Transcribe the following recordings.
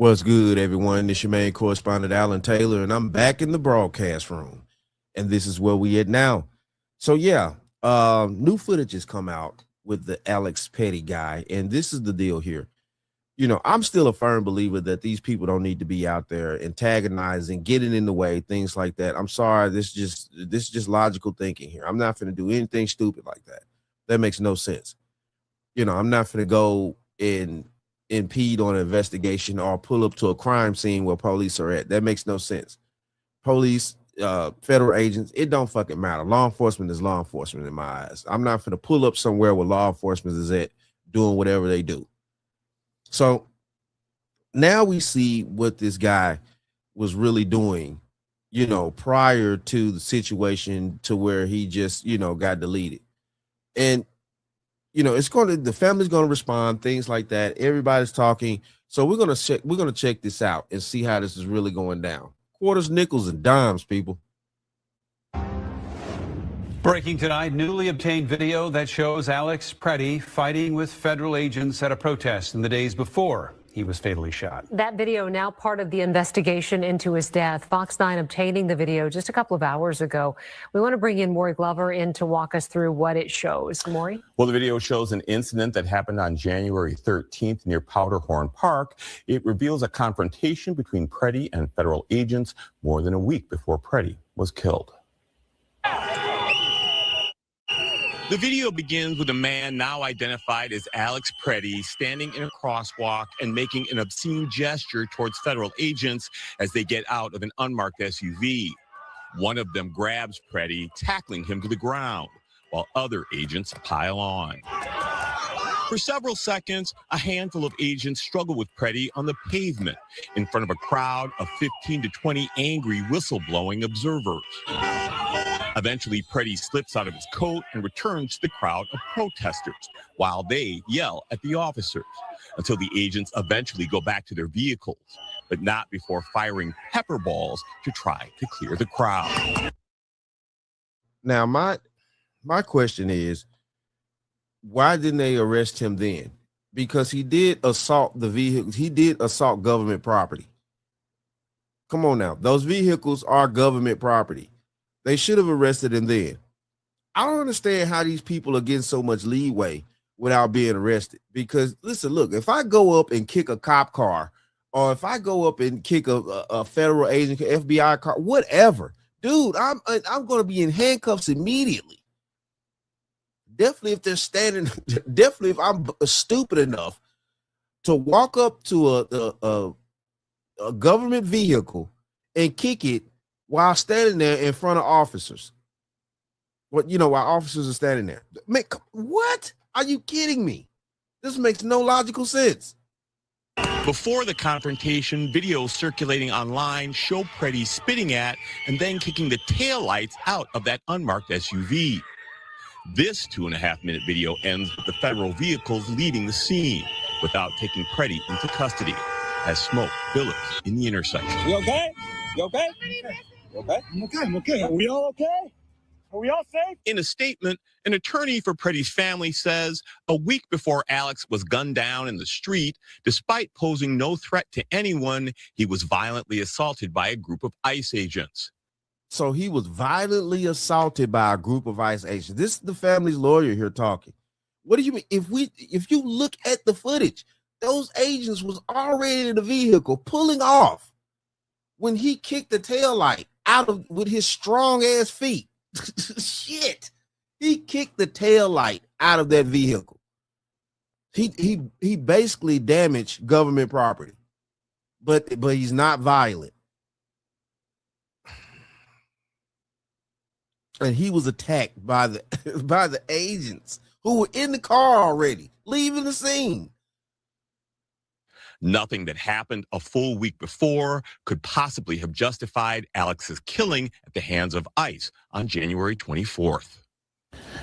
What's good, everyone? This your main correspondent, Alan Taylor, and I'm back in the broadcast room. And this is where we at now. So yeah, new footage has come out with the Alex Pretti guy, and this is the deal here. I'm still a firm believer that these people don't need to be out there antagonizing, getting in the way, things like that. I'm sorry, this is just logical thinking here. I'm not going to do anything stupid like that. That makes no sense. I'm not going to go and impede on an investigation or pull up to a crime scene where police are at. That makes no sense. Police, federal agents, it don't fucking matter. Law enforcement is law enforcement in my eyes. I'm not going to pull up somewhere where law enforcement is at doing whatever they do. So now we see what this guy was really doing, prior to the situation to where he just, got deleted. And, the family's going to respond, things like that. Everybody's talking. So we're going to check this out and see how this is really going down. Quarters, nickels, and dimes, people. Breaking tonight, newly obtained video that shows Alex Pretti fighting with federal agents at a protest in the days before he was fatally shot. That video now part of the investigation into his death. Fox 9 obtaining the video just a couple of hours ago. We want to bring in Maury Glover in to walk us through what it shows. Maury? Well, the video shows an incident that happened on January 13th near Powderhorn Park. It reveals a confrontation between Pretti and federal agents more than a week before Pretti was killed. The video begins with a man now identified as Alex Pretti standing in a crosswalk and making an obscene gesture towards federal agents as they get out of an unmarked SUV. One of them grabs Pretti, tackling him to the ground, while other agents pile on. For several seconds, a handful of agents struggle with Pretti on the pavement in front of a crowd of 15 to 20 angry whistleblowing observers. Eventually, Pretti slips out of his coat and returns to the crowd of protesters while they yell at the officers until the agents eventually go back to their vehicles, but not before firing pepper balls to try to clear the crowd. Now, my question is, why didn't they arrest him then? Because he did assault the vehicles. He did assault government property. Come on now. Those vehicles are government property. They should have arrested him then. I don't understand how these people are getting so much leeway without being arrested. Because listen, look, if I go up and kick a cop car, or if I go up and kick a federal agent, FBI car, whatever, dude, I'm going to be in handcuffs immediately. Definitely if they're standing, definitely if I'm stupid enough to walk up to a government vehicle and kick it while standing there in front of officers. While officers are standing there. What? Are you kidding me? This makes no logical sense. Before the confrontation, videos circulating online show Pretti spitting at and then kicking the taillights out of that unmarked SUV. This 2.5-minute video ends with the federal vehicles leaving the scene without taking Pretti into custody as smoke billows in the intersection. You okay? You okay? Okay? I'm okay. Are we all okay? Are we all safe? In a statement, an attorney for Pretti's family says a week before Alex was gunned down in the street, despite posing no threat to anyone, he was violently assaulted by a group of ICE agents. So he was violently assaulted by a group of ICE agents. This is the family's lawyer here talking. What do you mean? If you look at the footage, those agents was already in the vehicle pulling off when he kicked the taillight with his strong ass feet. Shit. He kicked the taillight out of that vehicle. He basically damaged government property. But he's not violent. And he was attacked by the agents who were in the car already, leaving the scene. Nothing that happened a full week before could possibly have justified Alex's killing at the hands of ICE on January 24th.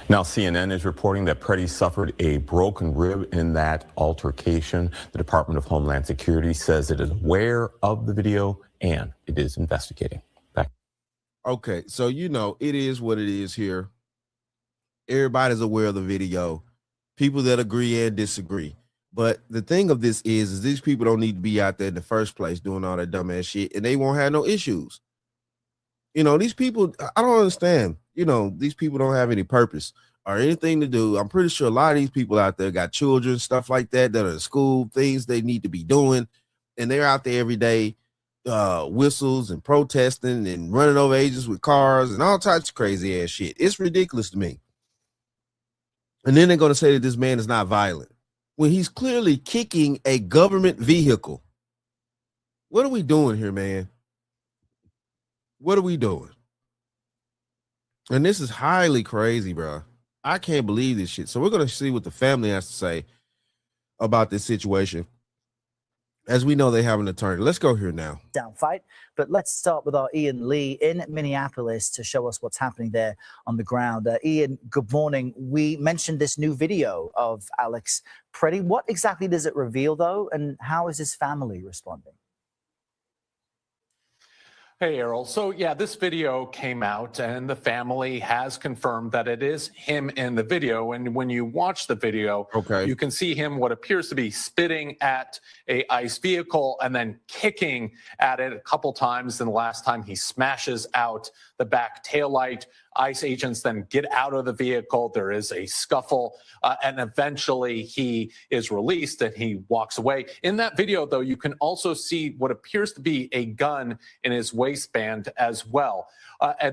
Now, CNN is reporting that Pretti suffered a broken rib in that altercation. The Department of Homeland Security says it is aware of the video and it is investigating. Back. Okay, so it is what it is here. Everybody's aware of the video. People that agree and disagree. But the thing of this is these people don't need to be out there in the first place doing all that dumbass shit, and they won't have no issues. You know, these people, I don't understand. You know, these people don't have any purpose or anything to do. I'm pretty sure a lot of these people out there got children, stuff like that are in school, things they need to be doing, and they're out there every day, whistles and protesting and running over agents with cars and all types of crazy ass shit. It's ridiculous to me. And then they're going to say that this man is not violent when he's clearly kicking a government vehicle. What are we doing here, man? What are we doing? And this is highly crazy, bro. I can't believe this shit. So we're going to see what the family has to say about this situation. As we know, they have an attorney. Let's go here now. Down fight, but let's start with our Ian Lee in Minneapolis to show us what's happening there on the ground. Ian, good morning. We mentioned this new video of Alex Pretti. What exactly does it reveal, though, and how is his family responding? Hey, Errol. So, yeah, this video came out and the family has confirmed that it is him in the video. And when you watch the video, you can see him what appears to be spitting at a ICE vehicle and then kicking at it a couple times. And the last time he smashes out the back taillight. ICE agents then get out of the vehicle. There is a scuffle, and eventually he is released and he walks away. In that video, though, you can also see what appears to be a gun in his waistband as well.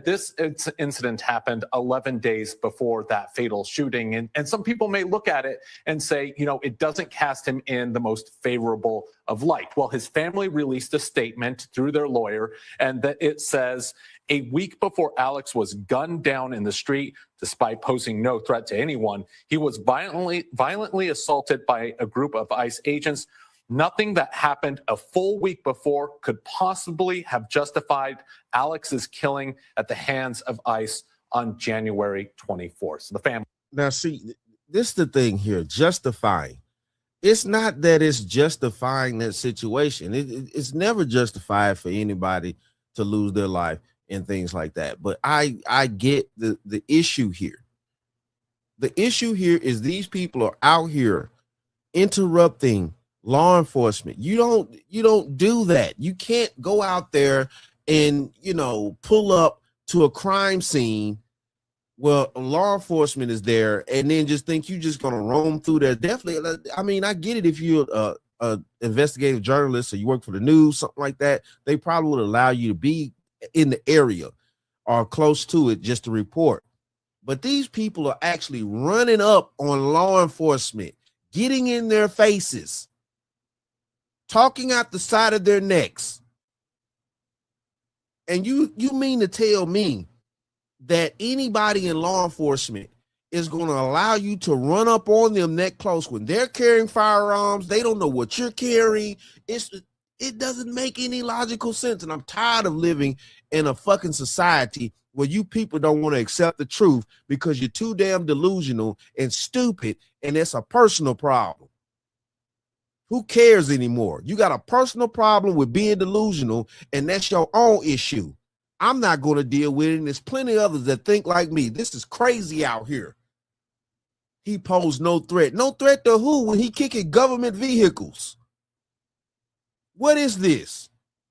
This incident happened 11 days before that fatal shooting. And some people may look at it and say, you know, it doesn't cast him in the most favorable of light. Well, his family released a statement through their lawyer, and that it says, a week before Alex was gunned down in the street, despite posing no threat to anyone, he was violently assaulted by a group of ICE agents. Nothing that happened a full week before could possibly have justified Alex's killing at the hands of ICE on January 24th. So the family. Now, see, this is the thing here, justifying. It's not that it's justifying that situation. It's never justified for anybody to lose their life and things like that. But I get the issue here. The issue here is these people are out here interrupting law enforcement. You don't do that. You can't go out there and, you know, pull up to a crime scene where law enforcement is there and then just think you just gonna roam through there. Definitely, I mean, I get it if you're a investigative journalist or you work for the news, something like that. They probably would allow you to be in the area or close to it just to report. But these people are actually running up on law enforcement, getting in their faces, talking out the side of their necks. And you mean to tell me that anybody in law enforcement is going to allow you to run up on them that close when they're carrying firearms? They don't know what you're carrying. It doesn't make any logical sense. And I'm tired of living in a fucking society where you people don't want to accept the truth because you're too damn delusional and stupid, and it's a personal problem. Who cares anymore? You got a personal problem with being delusional, and that's your own issue. I'm not going to deal with it, and there's plenty of others that think like me. This is crazy out here. He posed no threat. No threat to who when he kicking government vehicles? What is this?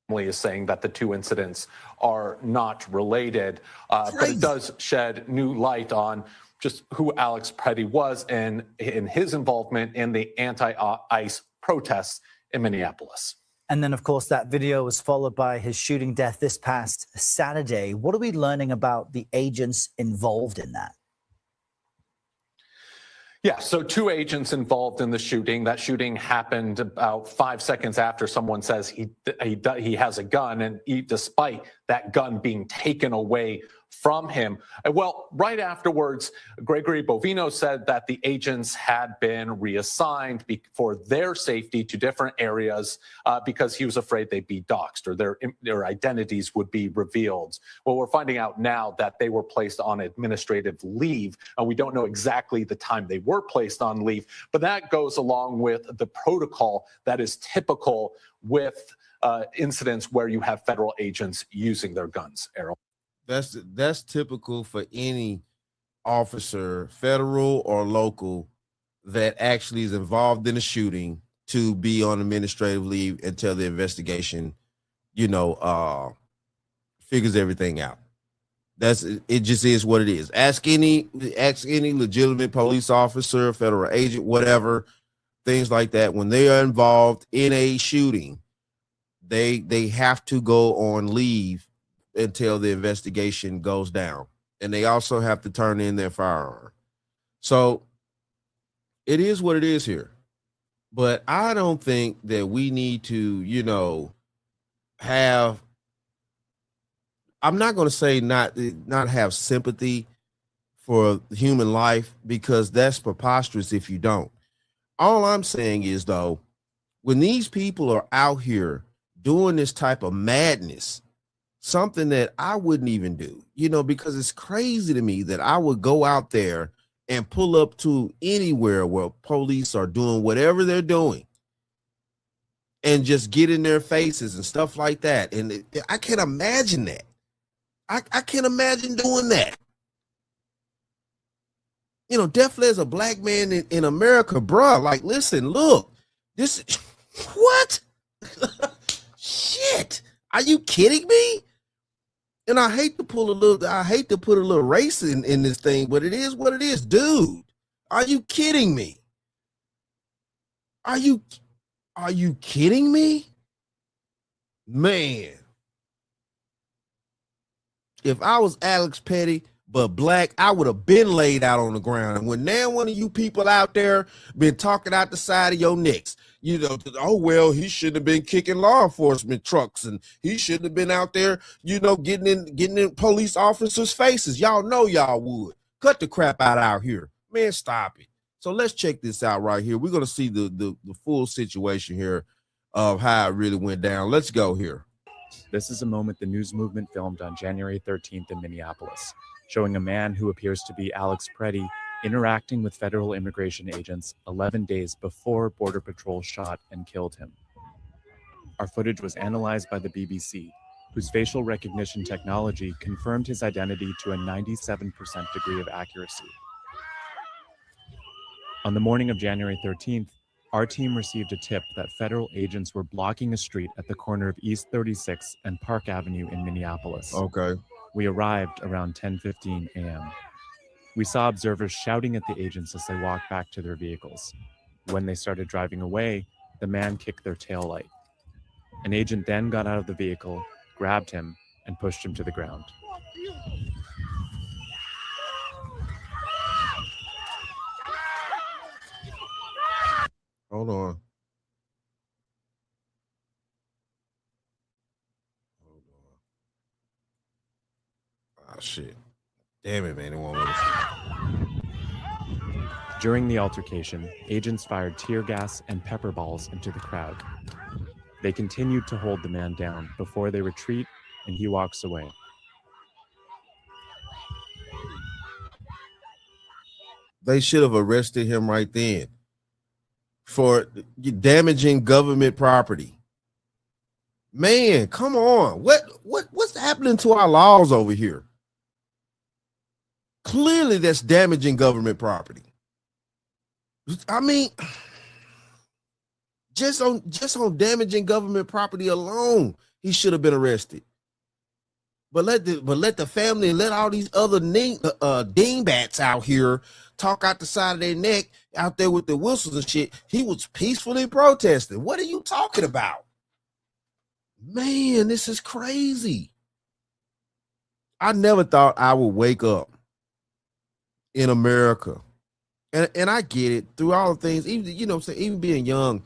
Is saying that the two incidents are not related, but it does shed new light on just who Alex Pretti was and in his involvement in the anti-ICE protests in Minneapolis. And then, of course, that video was followed by his shooting death this past Saturday. What are we learning about the agents involved in that? Yeah, so two agents involved in the shooting. That shooting happened about 5 seconds after someone says he has a gun, and despite that gun being taken away from him. Well, right afterwards, Gregory Bovino said that the agents had been reassigned for their safety to different areas because he was afraid they'd be doxxed or their identities would be revealed. Well, we're finding out now that they were placed on administrative leave. We don't know exactly the time they were placed on leave, but that goes along with the protocol that is typical with incidents where you have federal agents using their guns, Errol. That's typical for any officer, federal or local, that actually is involved in the shooting to be on administrative leave until the investigation, figures everything out. It just is what it is. Ask any legitimate police officer, federal agent, whatever, things like that. When they are involved in a shooting, they have to go on leave until the investigation goes down. And they also have to turn in their firearm. So it is what it is here. But I don't think that we need to, I'm not going to say not have sympathy for human life, because that's preposterous if you don't. All I'm saying is, though, when these people are out here doing this type of madness, something that I wouldn't even do, because it's crazy to me that I would go out there and pull up to anywhere where police are doing whatever they're doing and just get in their faces and stuff like that. And I can't imagine that. I can't imagine doing that. Definitely as a black man in America, bruh, like, listen, look, this, what? Shit. Are you kidding me? And I hate to put a little race in this thing, but it is what it is. Dude, are you kidding me? Are you kidding me? Man. If I was Alex Petty, but black, I would have been laid out on the ground. And when now one of you people out there been talking out the side of your necks, oh, well, he shouldn't have been kicking law enforcement trucks, and he shouldn't have been out there, getting in police officers' faces. Y'all know y'all would. Cut the crap out here. Man, stop it. So let's check this out right here. We're going to see the full situation here of how it really went down. Let's go here. This is a moment the news movement filmed on January 13th in Minneapolis, showing a man who appears to be Alex Pretti interacting with federal immigration agents 11 days before Border Patrol shot and killed him. Our footage was analyzed by the BBC, whose facial recognition technology confirmed his identity to a 97% degree of accuracy. On the morning of January 13th, our team received a tip that federal agents were blocking a street at the corner of East 36 and Park Avenue in Minneapolis. Okay. We arrived around 10:15 a.m. We saw observers shouting at the agents as they walked back to their vehicles. When they started driving away, the man kicked their taillight. An agent then got out of the vehicle, grabbed him, and pushed him to the ground. Hold on. Oh, shit. Damn it, man. It won't let us. During the altercation, agents fired tear gas and pepper balls into the crowd. They continued to hold the man down before they retreat, and he walks away. They should have arrested him right then for damaging government property. Man, come on. What's happening to our laws over here? Clearly that's damaging government property. I mean, just on damaging government property alone, he should have been arrested. But let the family and let all these other dingbats out here talk out the side of their neck out there with the whistles and shit. He was peacefully protesting. What are you talking about? Man, this is crazy. I never thought I would wake up in America. And I get it through all the things, even being young,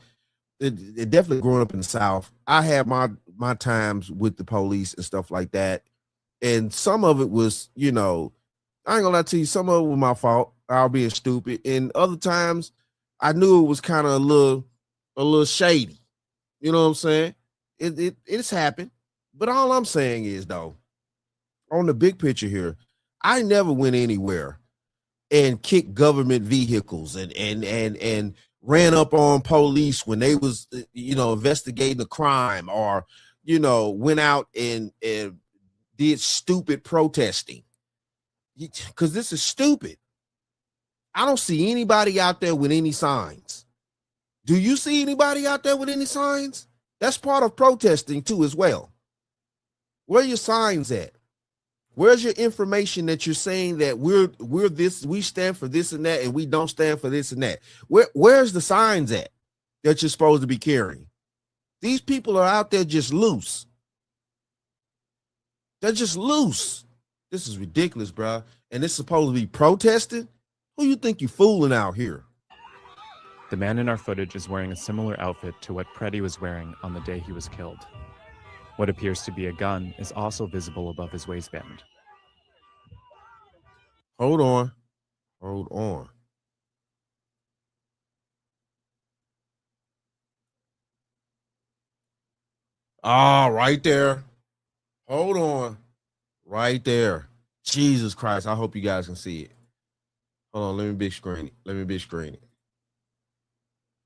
it definitely growing up in the South. I had my times with the police and stuff like that. And some of it was, I ain't gonna lie to you, some of it was my fault. I was being stupid. And other times I knew it was kind of a little shady. You know what I'm saying? It's happened. But all I'm saying is, though, on the big picture here, I never went anywhere and kicked government vehicles and ran up on police when they was, investigating a crime, or, went out and did stupid protesting, because this is stupid. I don't see anybody out there with any signs. Do you see anybody out there with any signs? That's part of protesting too as well. Where are your signs at? Where's your information that you're saying that we're this, we stand for this and that, and we don't stand for this and that? Where's the signs at that you're supposed to be carrying? These people are out there just loose. They're just loose. This is ridiculous, bro. And it's supposed to be protesting? Who you think you fooling out here? The man in our footage is wearing a similar outfit to what Pretti was wearing on the day he was killed. What appears to be a gun is also visible above his waistband. Hold on. Hold on. Ah, right there. Hold on. Right there. Jesus Christ. I hope you guys can see it. Hold on. Let me big screen it.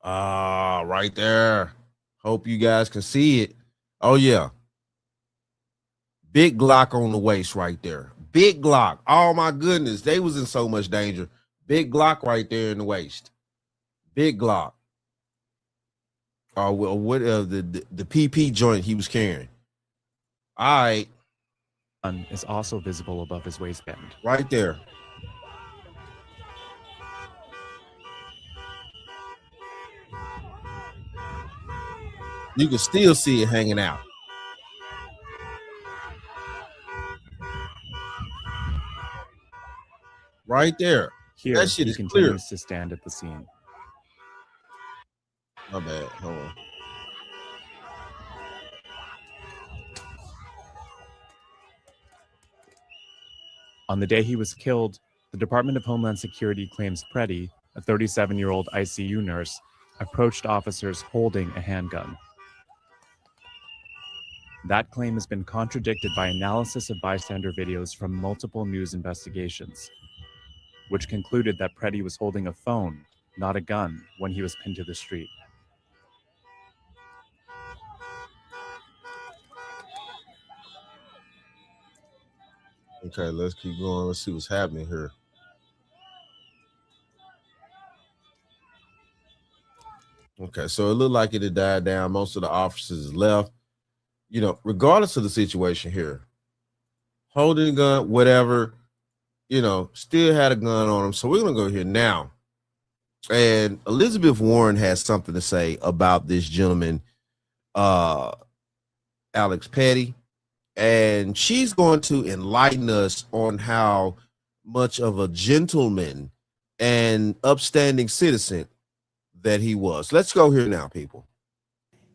Ah, right there. Hope you guys can see it. Oh, yeah. Big Glock on the waist right there. Big Glock. Oh, my goodness. They was in so much danger. Big Glock right there in the waist. Big Glock. What the PP joint he was carrying. All right. Gun is also visible above his waistband. Right there. You can still see it hanging out. Right there. Here, that shit he is continues clear. to stand at the scene. My bad. Hold on. On the day he was killed, the Department of Homeland Security claims Pretti, a 37-year-old ICU nurse, approached officers holding a handgun. That claim has been contradicted by analysis of bystander videos from multiple news investigations, which concluded that Pretti was holding a phone, not a gun, when he was pinned to the street. Okay, let's keep going. Let's see what's happening here. Okay, so it looked like it had died down. Most of the officers left. You know, regardless of the situation here, holding a gun, whatever, you know, still had a gun on him. So we're going to go here now. And Elizabeth Warren has something to say about this gentleman, Alex Pretti. And she's going to enlighten us on how much of a gentleman and upstanding citizen that he was. Let's go here now, people.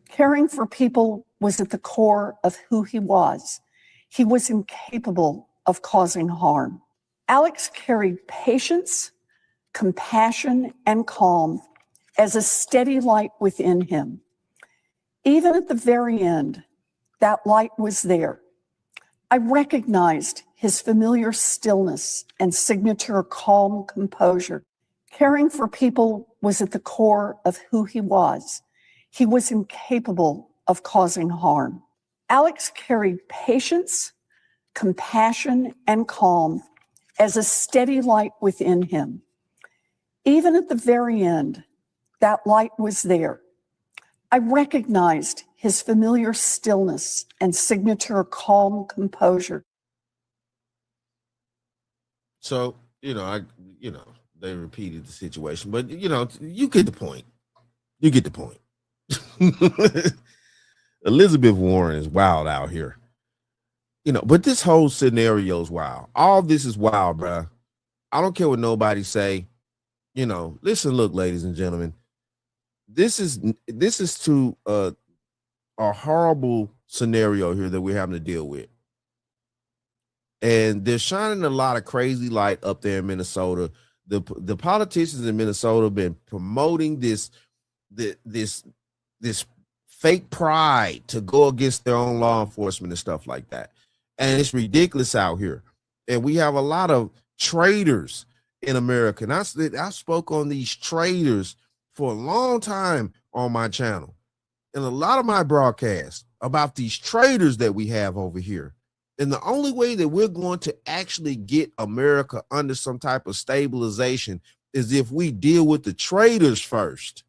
Caring for people was at the core of who he was. He was incapable of causing harm. Alex carried patience, compassion, and calm as a steady light within him. Even at the very end, that light was there. I recognized his familiar stillness and signature calm composure. Caring for people was at the core of who he was. He was incapable of causing harm. Alex carried patience, compassion, and calm as a steady light within him. Even at the very end, that light was there. I recognized his familiar stillness and signature calm composure. So, they repeated the situation, but you get the point. You get the point. Elizabeth Warren is wild out here. But this whole scenario is wild. All this is wild, bro. I don't care what nobody say. Listen, look, ladies and gentlemen, this is to a horrible scenario here that we're having to deal with. And they're shining a lot of crazy light up there in Minnesota. The politicians in Minnesota have been promoting this fake pride to go against their own law enforcement and stuff like that. And it's ridiculous out here. And we have a lot of traitors in America. And I spoke on these traitors for a long time on my channel and a lot of my broadcasts about these traitors that we have over here. And the only way that we're going to actually get America under some type of stabilization is if we deal with the traitors first.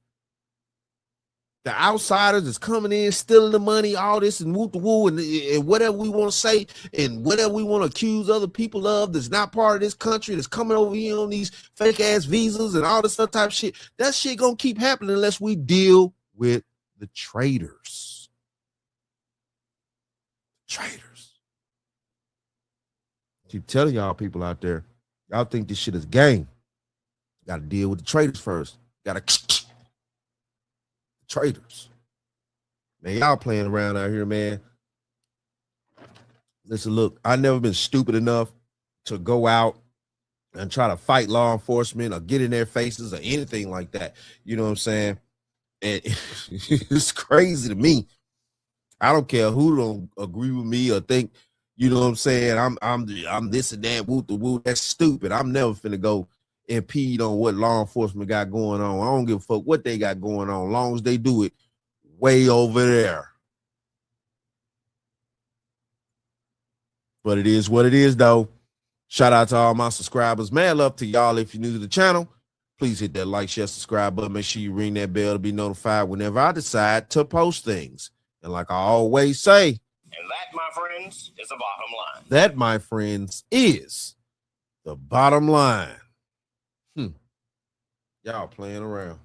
The outsiders is coming in, stealing the money, all this and woo woo and whatever we want to say and whatever we want to accuse other people of that's not part of this country, that's coming over here on these fake ass visas and all this other type of shit. That shit gonna keep happening unless we deal with the traitors. Traitors. Keep telling y'all people out there, y'all think this shit is game. Gotta deal with the traitors first. Gotta traitors. Man, y'all playing around out here, man. Listen, look, I've never been stupid enough to go out and try to fight law enforcement or get in their faces or anything like that. You know what I'm saying? And it's crazy to me. I don't care who don't agree with me or think, you know what I'm saying, I'm this and that, woo the woo. That's stupid. I'm never finna go impede on what law enforcement got going on. I don't give a fuck what they got going on, as long as they do it way over there. But it is what it is, though. Shout out to all my subscribers. Man, love to y'all. If you're new to the channel, please hit that like, share, subscribe button. Make sure you ring that bell to be notified whenever I decide to post things. And like I always say, and that, my friends, is the bottom line. That, my friends, is the bottom line. Y'all playing around.